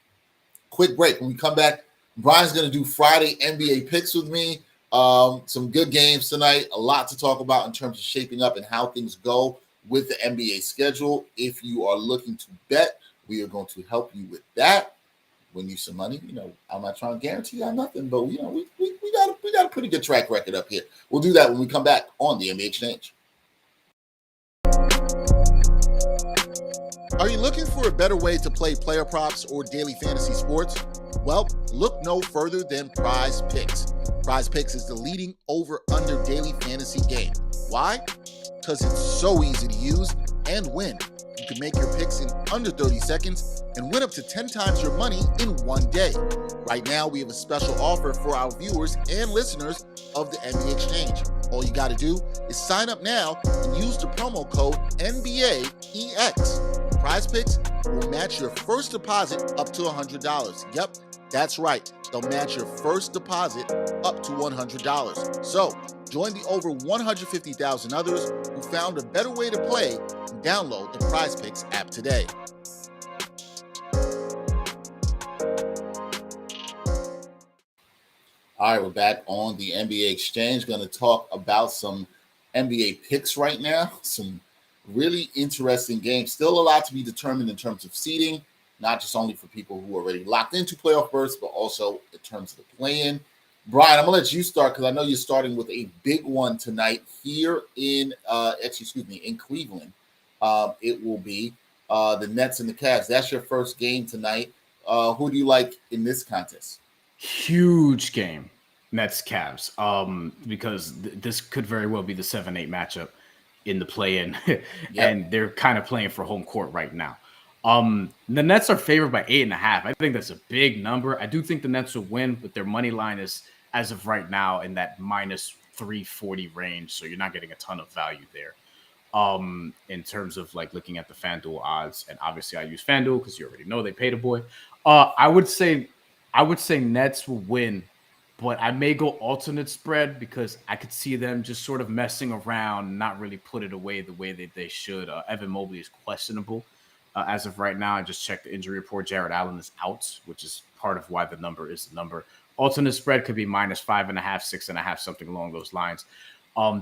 quick break. When we come back, Bryan's going to do Friday NBA picks with me. Some good games tonight. A lot to talk about in terms of shaping up and how things go with the NBA schedule. If you are looking to bet, we are going to help you with that. Win you some money. I'm not trying to guarantee you nothing, but we got a pretty good track record up here. We'll do that when we come back on the NBA Exchange. Are you looking for a better way to play player props or daily fantasy sports? Well, look no further than Prize Picks. Prize Picks is the leading over-under daily fantasy game. Why? Because it's so easy to use and win. You can make your picks in under 30 seconds and win up to 10 times your money in one day. Right now, we have a special offer for our viewers and listeners of the NBA Exchange. All you got to do is sign up now and use the promo code NBAEX. Prize Picks will match your first deposit up to $100. Yep, that's right. They'll match your first deposit up to $100. So, join the over 150,000 others who found a better way to play and download the Prize Picks app today. All right, we're back on the NBA Exchange. Going to talk about some NBA picks right now. Some really interesting games. Still a lot to be determined in terms of seeding, not just only for people who are already locked into playoff berths, but also in terms of the play-in. Brian, I'm going to let you start because I know you're starting with a big one tonight here in Cleveland. It will be the Nets and the Cavs. That's your first game tonight. Who do you like in this contest? Huge game, Nets Cavs, because this could very well be the 7-8 matchup in the play-in, yep. And they're kind of playing for home court right now. The Nets are favored by 8.5. I think that's a big number. I do think the Nets will win, but their money line is, as of right now, in that minus 340 range, so you're not getting a ton of value there. In terms of like looking at the FanDuel odds, and obviously I use FanDuel because you already know they paid a boy. I would say Nets will win, but I may go alternate spread because I could see them just sort of messing around and not really put it away the way that they should. Evan Mobley is questionable as of right now. I just checked the injury report. Jared Allen is out, which is part of why the number is the number. Alternate spread could be minus 5.5, 6.5, something along those lines.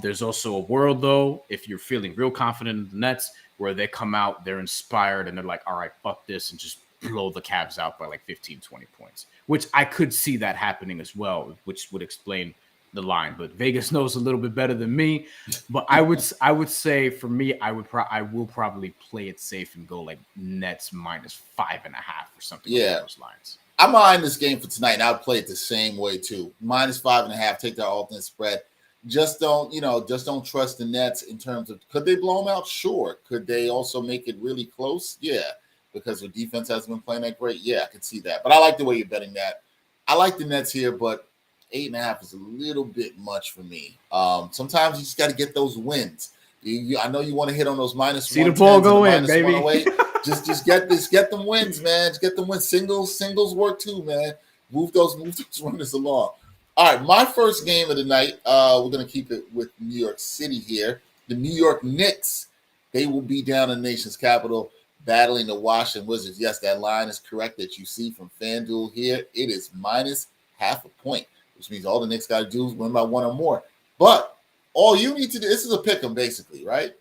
There's also a world, though, if you're feeling real confident in the Nets, where they come out, they're inspired, and they're like, all right, fuck this, and just blow the Cavs out by like 15, 20 points, which I could see that happening as well, which would explain the line. But Vegas knows a little bit better than me. But I would say for me, I will probably play it safe and go like Nets minus 5.5 or something along those lines. I'm eyeing this game for tonight, and I would play it the same way too. Minus 5.5, take that alternate spread. Just don't trust the Nets in terms of, could they blow them out? Sure. Could they also make it really close? Yeah. Because their defense hasn't been playing that great. Yeah, I could see that. But I like the way you're betting that. I like the Nets here, but 8.5 is a little bit much for me. Sometimes you just got to get those wins. I know you want to hit on those minus. See the ball go in, baby. just get them wins, man. Just get them wins. Singles work too, man. Move those runners along. All right, my first game of the night. We're gonna keep it with New York City here. The New York Knicks. They will be down in the nation's capital, battling the Washington Wizards. Yes, that line is correct that you see from FanDuel here. It is minus 0.5 point, which means all the Knicks got to do is win by one or more. But all you need to do, this is a pick 'em basically, right?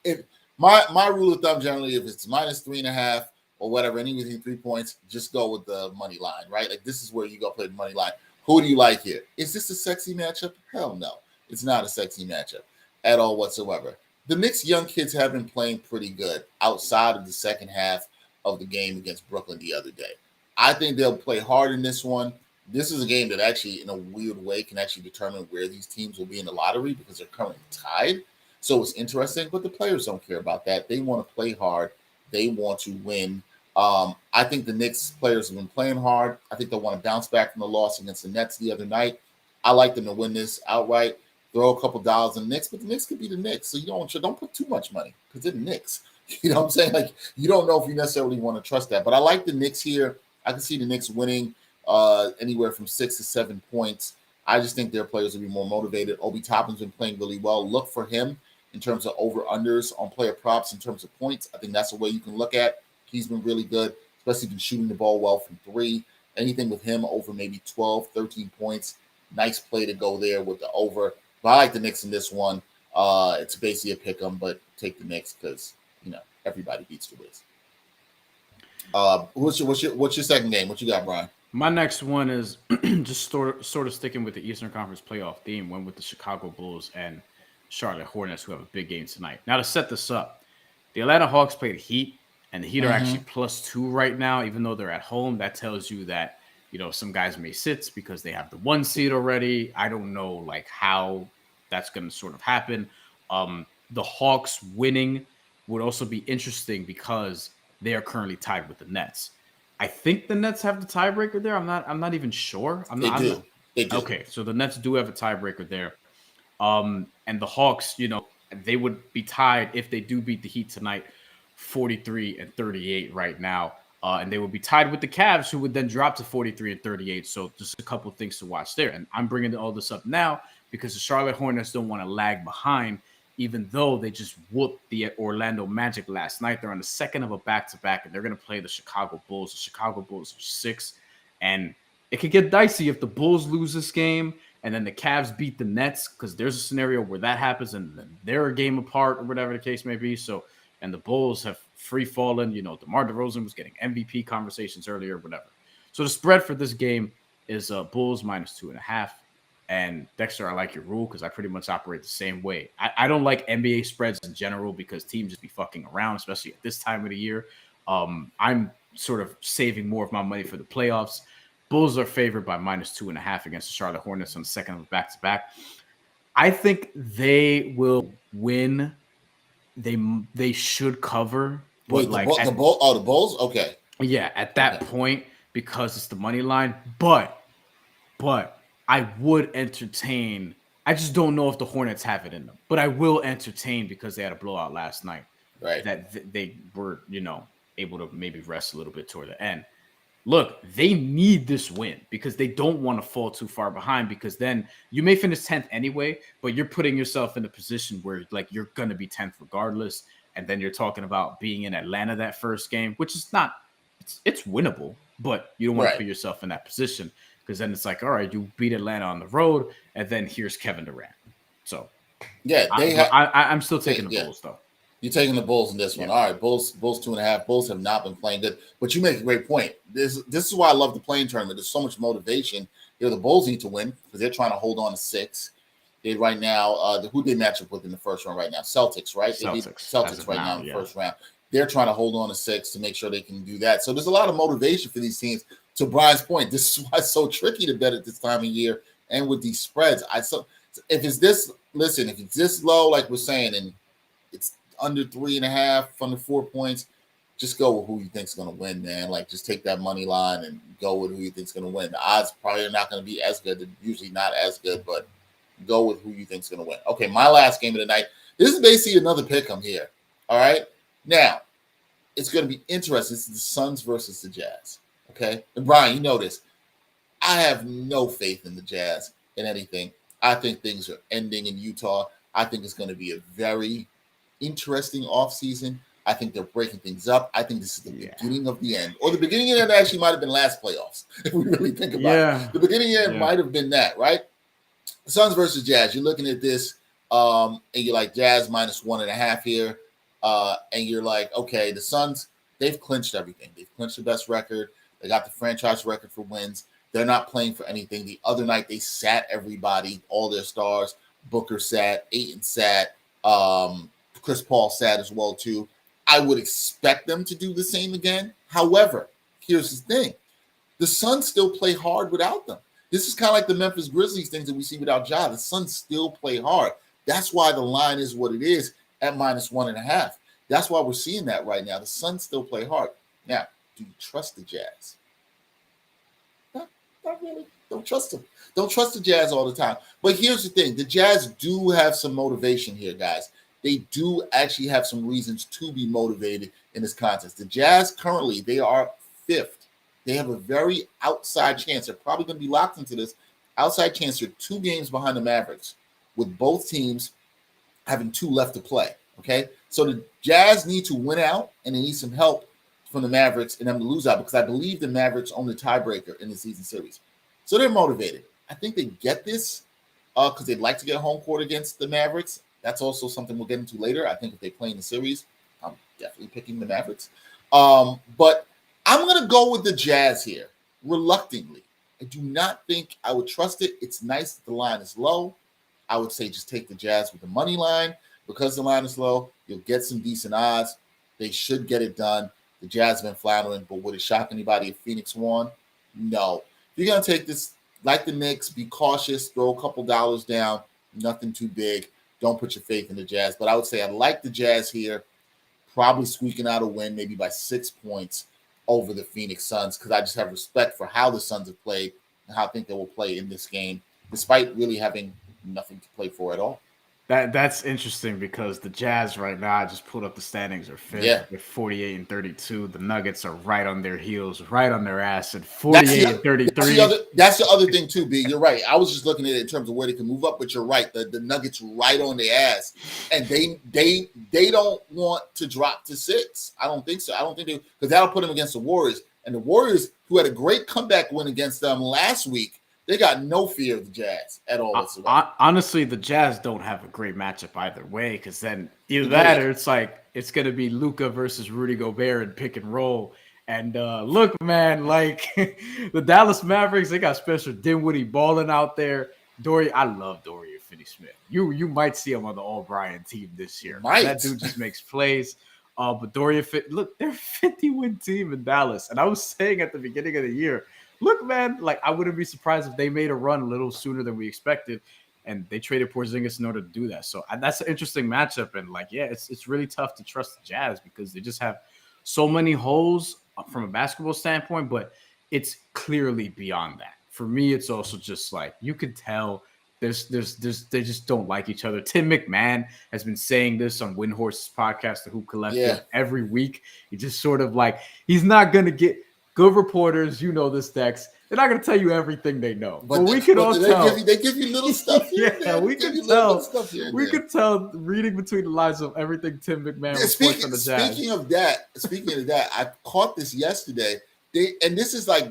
If my rule of thumb generally, if it's minus 3.5 or whatever, anything 3 points, just go with the money line, right? Like this is where you go play the money line. Who do you like here? Is this a sexy matchup? Hell no. It's not a sexy matchup at all whatsoever. The Knicks young kids have been playing pretty good outside of the second half of the game against Brooklyn the other day. I think they'll play hard in this one. This is a game that actually, in a weird way, can actually determine where these teams will be in the lottery because they're currently tied. So it's interesting, but the players don't care about that. They want to play hard. They want to win. I think the Knicks players have been playing hard. I think they'll want to bounce back from the loss against the Nets the other night. I like them to win this outright. Throw a couple dollars on the Knicks, but the Knicks could be the Knicks. So you don't put too much money because they're the Knicks. You know what I'm saying? Like you don't know if you necessarily want to trust that. But I like the Knicks here. I can see the Knicks winning anywhere from 6 to 7 points. I just think their players will be more motivated. Obi Toppin's been playing really well. Look for him in terms of over-unders on player props in terms of points. I think that's a way you can look at. He's been really good, especially been shooting the ball well from three. Anything with him over maybe 12, 13 points. Nice play to go there with the over. But I like the Knicks in this one. It's basically a pick 'em, but take the Knicks because everybody beats the Wiz. What's your second game? What you got, Brian? My next one is just sort of sticking with the Eastern Conference playoff theme. One with the Chicago Bulls and Charlotte Hornets, who have a big game tonight. Now to set this up, The Atlanta Hawks play the Heat, and the Heat are actually Mm-hmm. +2 right now, even though they're at home. That tells you that, some guys may sit because they have the 1 seed already. I don't know like how that's going to sort of happen. The Hawks winning would also be interesting because they are currently tied with the Nets. I think the Nets have the tiebreaker there. I'm not even sure. I'm They not. I'm do. not. They do. Okay, so the Nets do have a tiebreaker there. And the Hawks, they would be tied if they do beat the Heat tonight, 43-38 right now. And they would be tied with the Cavs, who would then drop to 43-38. So just a couple of things to watch there. And I'm bringing all this up now because the Charlotte Hornets don't want to lag behind, even though they just whooped the Orlando Magic last night. They're on the second of a back-to-back, and they're going to play the Chicago Bulls. The Chicago Bulls are 6, and it could get dicey if the Bulls lose this game and then the Cavs beat the Nets, because there's a scenario where that happens and they're a game apart or whatever the case may be. So, and the Bulls have free fallen. DeMar DeRozan was getting MVP conversations earlier, whatever. So the spread for this game is Bulls -2.5. And Dexter, I like your rule because I pretty much operate the same way. I don't like NBA spreads in general because teams just be fucking around, especially at this time of the year. I'm sort of saving more of my money for the playoffs. Bulls are favored by -2.5 against the Charlotte Hornets on the second of a back-to-back. I think they will win. They should cover. But Wait, the Bulls? Okay. Yeah, at that point, because it's the money line. But I would entertain. I just don't know if the Hornets have it in them. But I will entertain because they had a blowout last night. Right. That they were, able to maybe rest a little bit toward the end. Look, they need this win because they don't want to fall too far behind, because then you may finish 10th anyway, but you're putting yourself in a position where like you're going to be 10th regardless. And then you're talking about being in Atlanta that first game, which is not, it's winnable, but you don't want to put yourself in that position because then it's like, all right, you beat Atlanta on the road and then here's Kevin Durant. So yeah, I'm still taking the Bulls though. You're taking the Bulls in this one. All right, Bulls 2.5. Bulls have not been playing good, but you make a great point. This is why I love the playing tournament. There's so much motivation. The Bulls need to win because they're trying to hold on to 6. They right now, who they match up with in the first round right now? Celtics, right? They beat Celtics right now in the first round. They're trying to hold on to 6 to make sure they can do that. So there's a lot of motivation for these teams. To Brian's point, this is why it's so tricky to bet at this time of year and with these spreads. If it's this low, like we're saying, and it's under 3.5, under 4 points, just go with who you think's going to win, man. Like, just take that money line and go with who you think's going to win. The odds probably are not going to be as good. They're usually not as good, but go with who you think's going to win. Okay, my last game of the night. This is basically another pick-em here. All right? Now, it's going to be interesting. This is the Suns versus the Jazz. Okay? And Brian, you know this. I have no faith in the Jazz in anything. I think things are ending in Utah. I think it's going to be a very interesting offseason. I think they're breaking things up. I think this is the beginning of the end. Or the beginning of the end actually might have been last playoffs, if we really think about it. The beginning of the end might have been that, right? Suns versus Jazz. You're looking at this, and you're like, Jazz -1.5 here. And you're like, okay, the Suns, they've clinched everything. They've clinched the best record. They got the franchise record for wins. They're not playing for anything. The other night, they sat everybody, all their stars. Booker sat, Ayton sat, Chris Paul sat as well, too. I would expect them to do the same again. However, here's the thing. The Suns still play hard without them. This is kind of like the Memphis Grizzlies things that we see without Ja. The Suns still play hard. That's why the line is what it is at -1.5. That's why we're seeing that right now. The Suns still play hard. Now, do you trust the Jazz? Not really. Don't trust them. Don't trust the Jazz all the time. But here's the thing. The Jazz do have some motivation here, guys. They do actually have some reasons to be motivated in this contest. The Jazz currently, they are 5th. They have a very outside chance. They're probably going to be locked into this outside chance. They're 2 games behind the Mavericks, with both teams having 2 left to play. Okay, so the Jazz need to win out, and they need some help from the Mavericks and them to lose out, because I believe the Mavericks own the tiebreaker in the season series. So they're motivated. I think they get this because they'd like to get home court against the Mavericks. That's also something we'll get into later. I think if they play in the series, I'm definitely picking the Mavericks. But I'm going to go with the Jazz here, reluctantly. I do not think I would trust it. It's nice that the line is low. I would say just take the Jazz with the money line. Because the line is low, you'll get some decent odds. They should get it done. The Jazz have been floundering, but would it shock anybody if Phoenix won? No. If you're going to take this, like the Knicks, be cautious, throw a couple dollars down, nothing too big. Don't put your faith in the Jazz. But I would say I like the Jazz here, probably squeaking out a win, maybe by 6 points over the Phoenix Suns, because I just have respect for how the Suns have played and how I think they will play in this game, despite really having nothing to play for at all. That's interesting because the Jazz right now, I just pulled up the standings, are fifth with 48 and 32. The Nuggets are right on their heels, right on their ass at 48 and 33. That's the other thing too, B. You're right. I was just looking at it in terms of where they can move up, but you're right. The Nuggets right on their ass, and they don't want to drop to 6. I don't think so. I don't think they, because that'll put them against the Warriors, and the Warriors, who had a great comeback win against them last week, they got no fear of the Jazz at all whatsoever. Honestly, the Jazz don't have a great matchup either way, because then either that or it's like it's going to be Luka versus Rudy Gobert in pick and roll. And look, man, like the Dallas Mavericks, they got Spencer Dinwiddie balling out there. I love Dorian Finney-Smith. You might see him on the All-Bryan team this year. That dude just makes plays. But look, they're a 50-win team in Dallas. And I was saying at the beginning of the year, look, man, like I wouldn't be surprised if they made a run a little sooner than we expected, and they traded Porzingis in order to do that. So that's an interesting matchup, and like, yeah, it's really tough to trust the Jazz because they just have so many holes from a basketball standpoint, but it's clearly beyond that. For me, it's also just like you could tell they just don't like each other. Tim McMahon has been saying this on Windhorse's podcast, The Hoop Collective, every week. He just sort of like he's not gonna get. Good reporters, you know this, Dex. They're not going to tell you everything they know, but we can all tell. They give you little stuff here. We can tell. We can tell reading between the lines of everything Tim McMahon reports on the Jazz. Speaking of that, I caught this yesterday. And this is like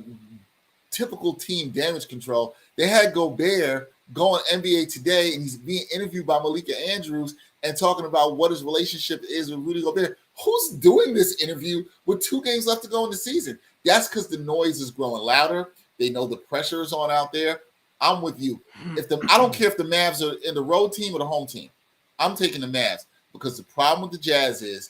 typical team damage control. They had Gobert go on NBA Today, and he's being interviewed by Malika Andrews and talking about what his relationship is with Rudy Gobert. Who's doing this interview with 2 games left to go in the season? That's because the noise is growing louder. They know the pressure is on out there. I'm with you. I don't care if the Mavs are in the road team or the home team. I'm taking the Mavs because the problem with the Jazz is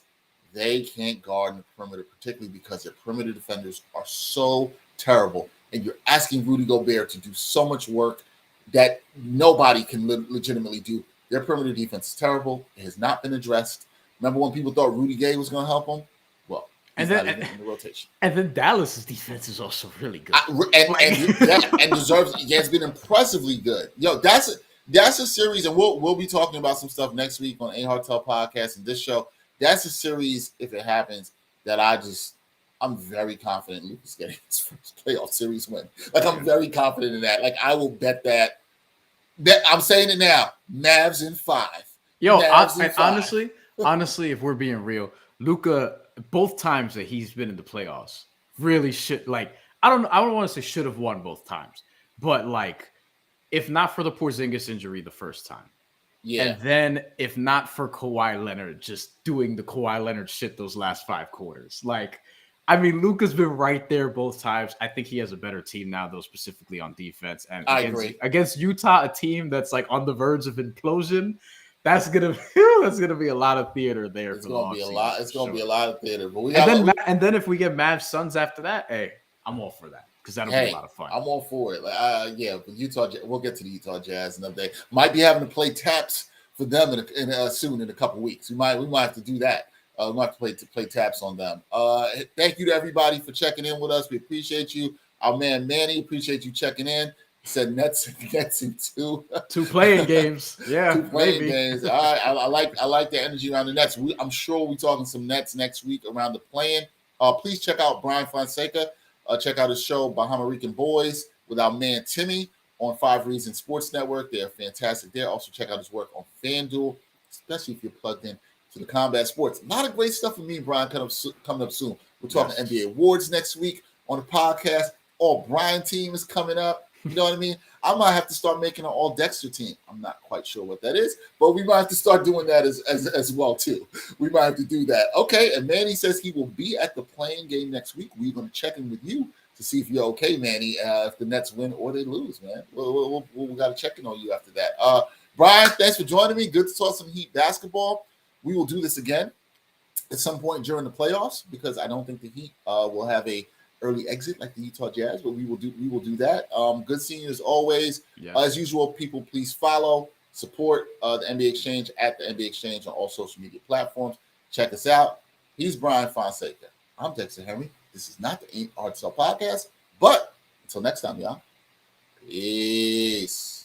they can't guard in the perimeter, particularly because their perimeter defenders are so terrible. And you're asking Rudy Gobert to do so much work that nobody can legitimately do. Their perimeter defense is terrible. It has not been addressed. Remember when people thought Rudy Gay was going to help them? Well, he's not even in the rotation. And then Dallas's defense is also really good. And deserves. Yeah, it's been impressively good. Yo, that's a series, and we'll be talking about some stuff next week on HeatCulture podcast and this show. That's a series, if it happens, that I'm very confident Luka's getting his first playoff series win. Like I'm very confident in that. Like I will bet that. I'm saying it now. Mavs in 5. Yo, honestly, if we're being real, Luka, both times that he's been in the playoffs, really should I don't want to say should have won both times, but like if not for the Porzingis injury the first time, and then if not for Kawhi Leonard just doing the Kawhi Leonard shit those last 5 quarters, like I mean, Luka's been right there both times. I think he has a better team now, though, specifically on defense. And I agree. Against Utah, a team that's like on the verge of implosion. That's gonna be a lot of theater there. It's gonna be a lot. It's gonna be a lot of theater. But and then if we get Mavs Suns after that, hey, I'm all for that because that'll be a lot of fun. I'm all for it. But Utah. We'll get to the Utah Jazz another day. Might be having to play taps for them soon in a couple weeks. We might have to do that. We might have to play taps on them. Thank you to everybody for checking in with us. We appreciate you. Our man Manny, appreciate you checking in. Said Nets in 2. 2 playing games. Yeah, 2 playing games. All right, I like the energy around the Nets. I'm sure we'll be talking some Nets next week around the playing. Please check out Bryan Fonseca. Check out his show, Bahama Rican Boys, with our man Timmy on 5 Reasons Sports Network. They're fantastic there. Also check out his work on FanDuel, especially if you're plugged in to the combat sports. A lot of great stuff with me and Brian coming up soon. We're talking NBA awards next week on the podcast. All Brian team is coming up. You know what I mean? I might have to start making an all Dexter team. I'm not quite sure what that is, but we might have to start doing that as well too. We might have to do that. Okay, and Manny says he will be at the playing game next week. We're going to check in with you to see if you're okay, Manny, if the Nets win or they lose, man. We got to check in on you after that. Brian, thanks for joining me. Good to talk some Heat basketball. We will do this again. at some point during the playoffs, because I don't think the Heat will have a early exit like the Utah Jazz, but we will do that. Good seeing you as always. Yes. As usual, people, please follow, support the NBA Exchange at the NBA Exchange on all social media platforms. Check us out. He's Bryan Fonseca. I'm Dexter Henry. This is not the Ain't Hard to Sell podcast, but until next time, y'all. Peace.